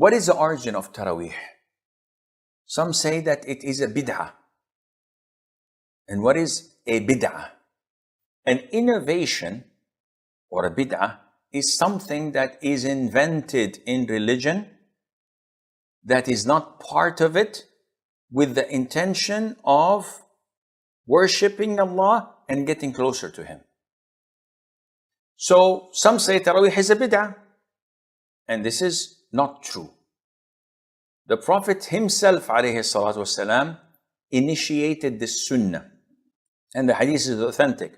What is the origin of Taraweeh? Some say that it is a bid'ah. And what is a bid'ah? An innovation or a bid'ah is something that is invented in religion that is not part of it, with the intention of worshipping Allah and getting closer to Him. So some say Taraweeh is a bid'ah, and this is not true. The Prophet himself, alayhi salatu wasalam, initiated this sunnah, and the hadith is authentic.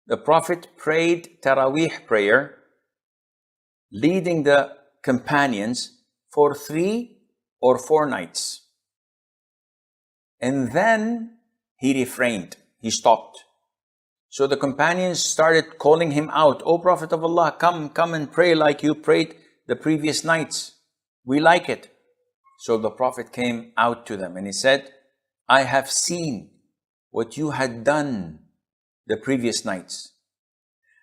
The Prophet prayed Taraweeh prayer, leading the companions for 3 or 4 nights. And then he refrained, he stopped. So the companions started calling him out, "O Prophet of Allah, come and pray like you prayed the previous nights. We like it." So the Prophet came out to them and he said, "I have seen what you had done the previous nights.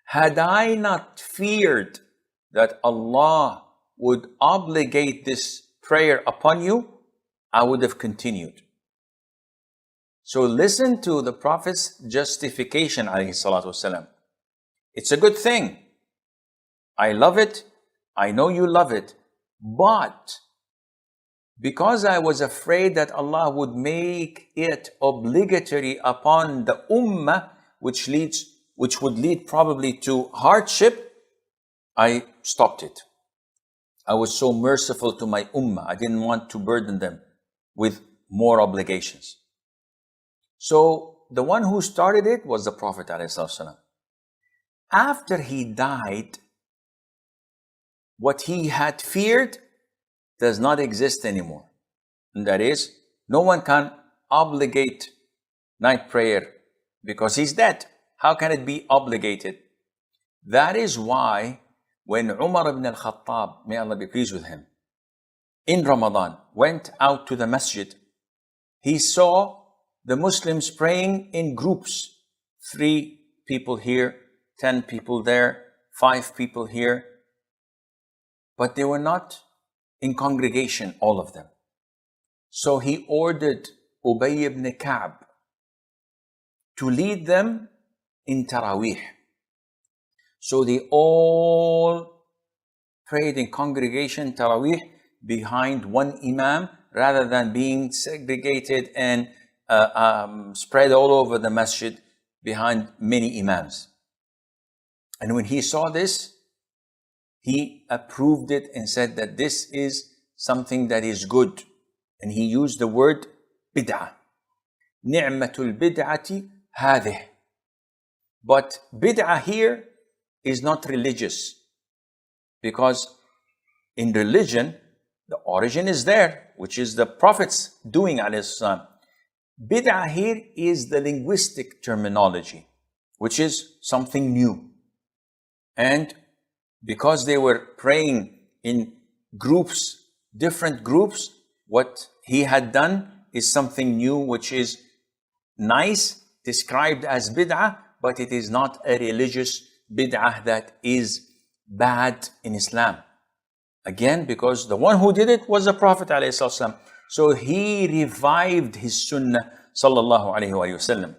Had I not feared that Allah would obligate this prayer upon you, I would have continued." So listen to the Prophet's justification, alayhi salatu wasalam. It's a good thing. I love it. I know you love it. But because I was afraid that Allah would make it obligatory upon the ummah, which would lead probably to hardship, I stopped it. I was so merciful to my ummah. I didn't want to burden them with more obligations. So the one who started it was the Prophet ﷺ. After he died, what he had feared does not exist anymore. And that is, no one can obligate night prayer because he's dead. How can it be obligated? That is why when Umar ibn al-Khattab, may Allah be pleased with him, in Ramadan went out to the masjid, he saw the Muslims praying in groups. 3 people here, 10 people there, 5 people here. But they were not in congregation, all of them. So he ordered Ubay ibn Ka'b to lead them in Taraweeh. So they all prayed in congregation Taraweeh behind one Imam, rather than being segregated and spread all over the masjid behind many Imams. And when he saw this, he approved it and said that this is something that is good. And he used the word bid'ah. Ni'matul bid'ati hadih. But bid'ah here is not religious, because in religion, the origin is there, which is the Prophet's doing, alayhi salam. Bid'ah here is the linguistic terminology, which is something new. And because they were praying in groups, different groups, what he had done is something new, which is nice, described as bid'ah, but it is not a religious bid'ah that is bad in Islam. Again, because the one who did it was the Prophet ﷺ. So he revived his sunnah sallallahu alayhi wa sallam.